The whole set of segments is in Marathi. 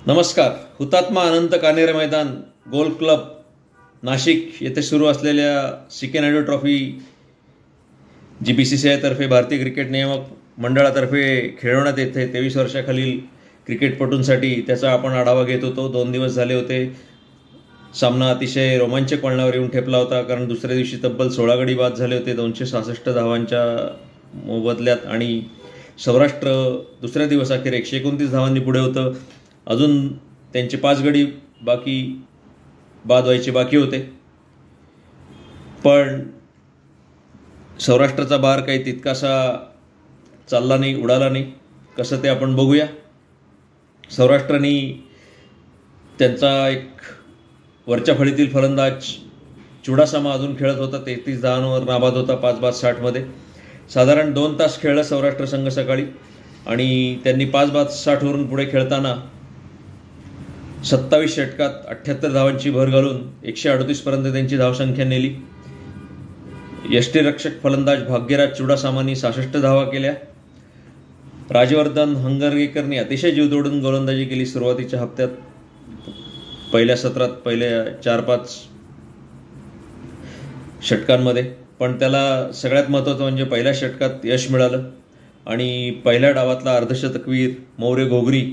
नमस्कार. हुतात्मा अनंत कानेरे मैदान गोल्फ क्लब नाशिक येथे सुरू असलेल्या सी.के. नायडू ट्रॉफी जी BCCI भारतीय क्रिकेट नियामक मंडळातर्फे खेळवण्यात येते 23 वर्षाखालील क्रिकेटपटूंसाठी त्याचा आपण आढावा घेत होतो. 2 दिवस झाले होते. सामना अतिशय रोमांचक वळणावर येऊन ठेपला होता, कारण दुसऱ्या दिवशी तब्बल 16 गडी बाद झाले होते 266 धावांच्या मोबदल्यात, आणि सौराष्ट्र दुसऱ्या दिवसाअखेर 129 धावांनी पुढे होतं. अजून त्यांचे 5 गडी बाद व्हायचे बाकी होते, पण सौराष्ट्राचा बार काही तितकासा चालला नाही, उडाला नाही. कसं ते आपण बघूया. सौराष्ट्राने त्यांचा एक वरच्या फळीतील फलंदाज चुडासामा अजून खेळत होता. 33 धावांवर नाबाद होता 5 बाद 60मध्ये. साधारण 2 तास खेळलं सौराष्ट्र संघ सकाळी, आणि त्यांनी 5 बाद 60वरून पुढे खेळताना 27 षटकात 78 धावांची भर घालून 138 पर्यंत त्यांची धावसंख्या नेली. यष्टीरक्षक फलंदाज भाग्यराज चुडासामानी 66 धावा केल्या. राजवर्धन हंगरगेकरने अतिशय जीवतोडून गोलंदाजी केली सुरुवातीच्या हप्त्यात, पहिल्या सत्रात, पहिल्या 4-5 षटकांमध्ये. पण त्याला सगळ्यात महत्त्वाचं म्हणजे पहिल्या षटकात यश मिळालं, आणि पहिल्या डावातला अर्धशतकवीर मौर्य घोगरी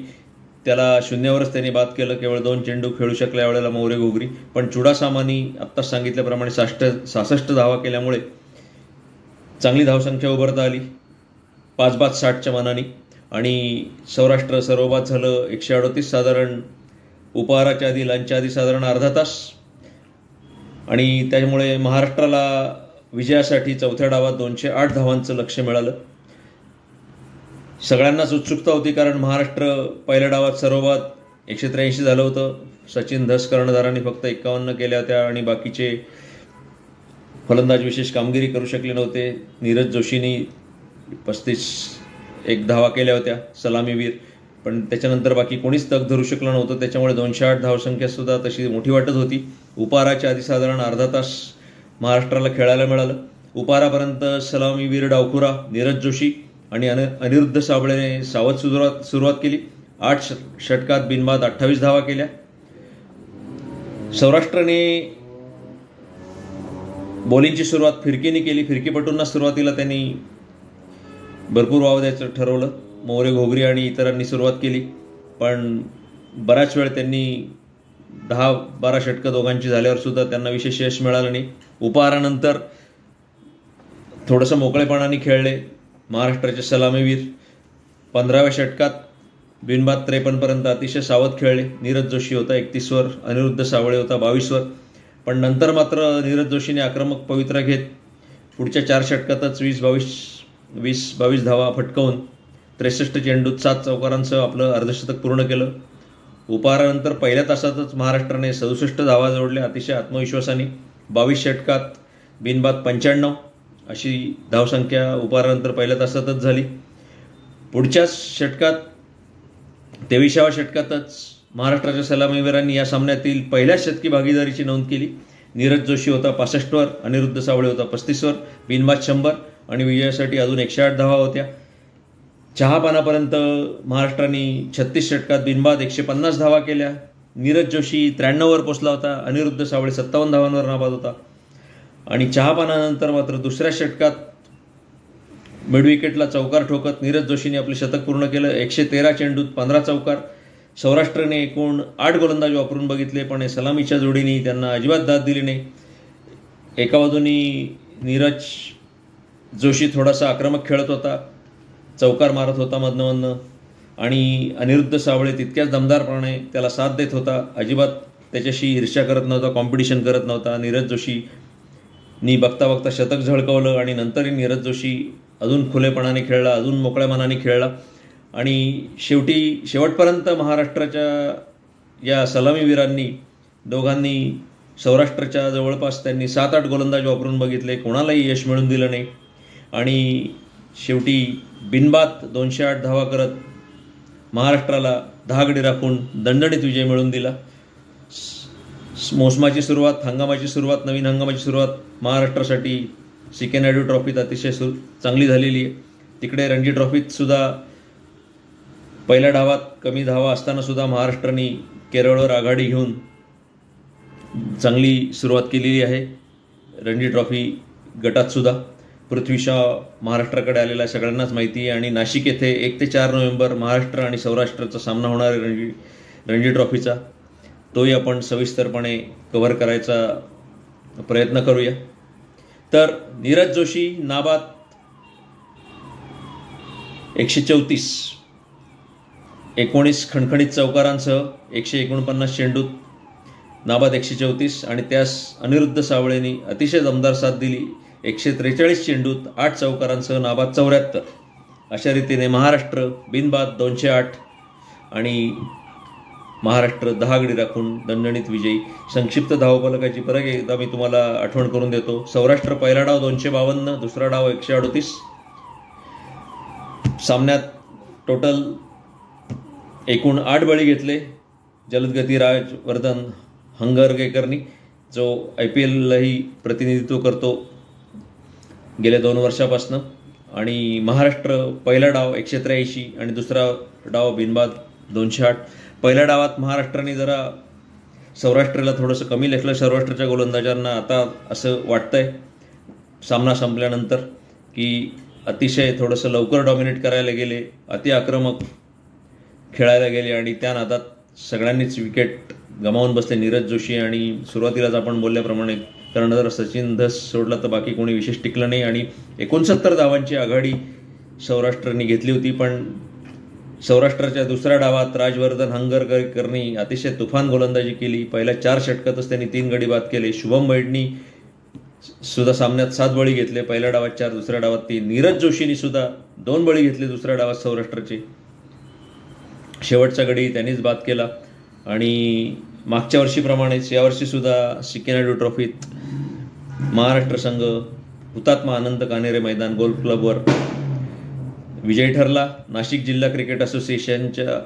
त्याला शून्यावरच त्यांनी बाद केलं. केवळ 2 चेंडू खेळू शकल्या यावेळेला मौर्य घोगरी. पण चुडासामानी आत्ताच सांगितल्याप्रमाणे 66 धावा केल्यामुळे चांगली धावसंख्या उभारता आली 5 बाद 60च्या मानाने, आणि सौराष्ट्र सर्वबाद झालं 138. साधारण उपहाराच्या आधी, लंचच्या आधी साधारण अर्धा तास, आणि त्यामुळे महाराष्ट्राला विजयासाठी चौथ्या डावात 208 धावांचं लक्ष्य मिळालं. सगळ्यांनाच उत्सुकता होती, कारण महाराष्ट्र पहिल्या डावात सर्वबाद 183 झालं होतं. सचिन धस कर्णधारांनी फक्त 51 केल्या होत्या, आणि बाकीचे फलंदाज विशेष कामगिरी करू शकले नव्हते. नीरज जोशींनी 35 धावा केल्या होत्या, सलामीवीर, पण त्याच्यानंतर बाकी कोणीच तग धरू शकलं नव्हतं. त्याच्यामुळे 208 धावसंख्यासुद्धा तशी मोठी वाटत होती. उपहाराच्या आधी साधारण अर्धा तास महाराष्ट्राला खेळायला मिळालं. उपहारापर्यंत सलामीवीर डावखुरा नीरज जोशी आणि अनिरुद्ध साबळेने सावध सुरुवात केली. 8 षटकात बिनबाद 28 धावा केल्या. सौराष्ट्राने बॉलिंगची सुरुवात फिरकीने केली. फिरकीपटूंना सुरुवातीला त्यांनी भरपूर वाव द्यायचं ठरवलं. मौर्य घोगरी आणि इतरांनी सुरुवात केली, पण बराच वेळ त्यांनी 10-12 षटकं दोघांची झाल्यावर सुद्धा त्यांना विशेष यश मिळालं नाही. उपहारानंतर थोडंसं मोकळेपणाने खेळले महाराष्ट्राचे सलामीवीर. 15व्या षटकात बिनबाद 53पर्यंत अतिशय सावध खेळले. नीरज जोशी होता 31वर, अनिरुद्ध साबळे होता 22वर. पण नंतर मात्र नीरज जोशीने आक्रमक पवित्रा घेत पुढच्या 4 षटकातच 20-22 धावा फटकावून 63 चेंडूत 7 चौकारांसह आपलं अर्धशतक पूर्ण केलं. उपहारानंतर पहिल्या तासातच महाराष्ट्राने 67 धावा जोडल्या अतिशय आत्मविश्वासाने. 22 षटकात बिनबाद 95 अशी धावसंख्या उपहारानंतर पहिल्या तासातच झाली. पुढच्याच षटकात 23व्या षटकातच महाराष्ट्राच्या सलामीवीरांनी या सामन्यातील पहिल्याच शतकी भागीदारीची नोंद केली. नीरज जोशी होता 65वर, अनिरुद्ध साबळे होता 35वर, बिनबाद 100, आणि विजयासाठी अजून 108 धावा होत्या. चहापानापर्यंत महाराष्ट्राने 36 षटकात बिनबाद 150 धावा केल्या. नीरज जोशी 93वर पोचला होता, अनिरुद्ध साबळे 57 धावांवर नाबाद होता. आणि चहापानानंतर मात्र दुसऱ्या षटकात मिडविकेटला चौकार ठोकत नीरज जोशीने आपले शतक पूर्ण केलं. 113 चेंडूत 15 चौकार. सौराष्ट्राने एकूण 8 गोलंदाज वापरून बघितले, पण सलामीच्या जोडीने त्यांना अजिबात दाद दिली नाही. एका बाजूनी नीरज जोशी थोडासा आक्रमक खेळत होता, चौकार मारत होता मधनं, आणि अनिरुद्ध साबळे तितक्याच दमदारपणे त्याला साथ देत होता. अजिबात त्याच्याशी ईर्ष्या करत नव्हता, कॉम्पिटिशन करत नव्हता. नीरज जोशीनी बघता शतक झळकवलं, आणि नंतरही नीरज जोशी अजून खुलेपणाने खेळला, अजून मोकळ्या मनाने खेळला, आणि शेवटपर्यंत महाराष्ट्राच्या या सलामीवीरांनी दोघांनी सौराष्ट्राच्या जवळपास त्यांनी 7-8 गोलंदाज वापरून बघितले, कोणालाही यश मिळून दिलं नाही. आणि शेवटी बिनबाद 208 धावा करत महाराष्ट्राला 10 गडी राखून दणदणीत विजय मिळवून दिला. मोसमाची सुरुवात, नवीन हंगामाची सुरुवात महाराष्ट्रासाठी सी.के. नायडू ट्रॉफीत अतिशय चांगली झालेली आहे. तिकडे रणजी ट्रॉफीत सुद्धा पहिल्या डावात कमी धावा असताना सुद्धा महाराष्ट्राने केरळवर आघाडी घेऊन चांगली सुरुवात केलेली आहे. रणजी ट्रॉफी गटात सुद्धा पृथ्वी शॉ महाराष्ट्राकडे आलेला सगळ्यांनाच माहिती आहे आणि नाशिक येथे 1 ते 4 नोव्हेंबर महाराष्ट्र आणि सौराष्ट्राचा सामना होणार आहे रणजी ट्रॉफीचा. तोही आपण सविस्तरपणे कव्हर करायचा प्रयत्न करूया. तर नीरज जोशी नाबाद 134, 19 खणखणीत चौकारांसह 149 चेंडूत नाबाद 134 आणि त्यास अनिरुद्ध सावळेंनी अतिशय दमदार साथ दिली. 143 चेंडूत 8 चौकारांसह नाबाद 74. अशा रीतीने महाराष्ट्र बिनबाद 208 आणि महाराष्ट्र 10 गडी राखून दणदणीत विजयी. संक्षिप्त धावफलकाची परत एकदा मी तुम्हाला आठवण करून देतो. सौराष्ट्र पहिला डाव 252, दुसरा डाव 138. सामन्यात टोटल एकूण 8 बळी घेतले. जलदगती राजवर्धन हंगरगेकरनी, जो IPLलाही प्रतिनिधित्व करतो गेल्या 2 वर्षापासून. आणि महाराष्ट्र पहिला डाव 183 आणि दुसरा डाव बिनबाद 208. पहिल्या डावात महाराष्ट्राने जरा सौराष्ट्राला थोडंसं कमी लेखलं सौराष्ट्राच्या गोलंदाजांना. आता असं वाटतंय सामना संपल्यानंतर की अतिशय थोडंसं लवकर डॉमिनेट करायला गेले, अति आक्रमक खेळायला गेले आणि त्या नादात सगळ्यांनीच विकेट गमावून बसले. नीरज जोशी आणि सुरुवातीलाच आपण बोलल्याप्रमाणे कर्णधार सचिन धस सोडला तर बाकी कोणी विशेष टिकलं नाही आणि 69 धावांची आघाडी सौराष्ट्राने घेतली होती. पण सौराष्ट्राच्या दुसऱ्या डावात राजवर्धन हंगरकरनी अतिशय तुफान गोलंदाजी केली. पहिल्या 4 षटकातच त्यांनी 3 गडी बाद केले. शुभम बैडनी सुद्धा सामन्यात 7 बळी घेतले. पहिल्या डावात 4, दुसऱ्या डावात 3. नीरज जोशींनी सुद्धा 2 बळी घेतले दुसऱ्या डावात सौराष्ट्राचे. शेवटचा गडी त्यांनीच बाद केला. आणि मागच्या वर्षीप्रमाणेच यावर्षीसुद्धा सिक्कीनायडू ट्रॉफीत महाराष्ट्र संघ हुतात्मा आनंद कानेरे मैदान गोल्फ क्लबवर विजयी ठरला. नाशिक जिल्हा क्रिकेट असोसिएशनच्या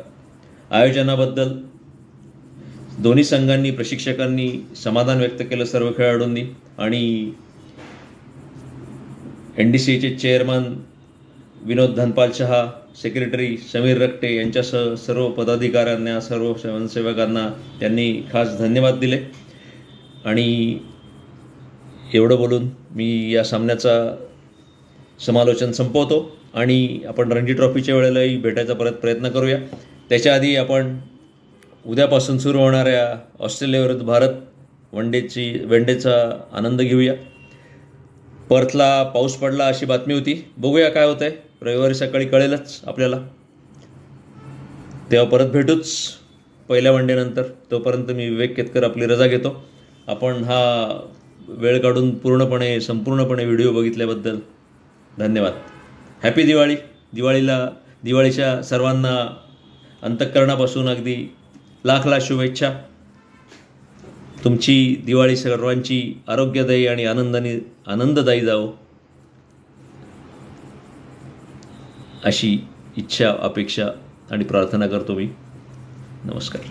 आयोजनाबद्दल दोन्ही संघांनी, प्रशिक्षकांनी समाधान व्यक्त केलं सर्व खेळाडूंनी. आणि NDCAचे चेअरमन विनोद धनपाल शहा, सेक्रेटरी समीर रक्टे यांच्यासह सर्व पदाधिकाऱ्यांना, सर्व स्वयंसेवकांना त्यांनी खास धन्यवाद दिले. आणि एवढं बोलून मी या सामन्याचा समालोचन संपवतो आणि आपण रणजी ट्रॉफीच्या वेळेलाही भेटायचा परत प्रयत्न करूया. त्याच्या आधी आपण उद्यापासून सुरू होणाऱ्या ऑस्ट्रेलियाविरुद्ध भारत वनडेचा आनंद घेऊया. पर्थला पाऊस पडला अशी बातमी होती. बघूया काय होतंय. रविवारी सकाळी कळेलच आपल्याला. तेव्हा परत भेटूच पहिल्या वनडेनंतर. तोपर्यंत मी विवेक केतकर आपली रजा घेतो. आपण हा वेळ काढून संपूर्णपणे व्हिडिओ बघितल्याबद्दल धन्यवाद. हॅपी दिवाळी. दिवाळीच्या सर्वांना अंतःकरणापासून अगदी लाख शुभेच्छा. तुमची दिवाळी सर्वांची आरोग्यदायी आणि आनंददायी जावो अशी इच्छा, अपेक्षा आणि प्रार्थना करतो मी. नमस्कार.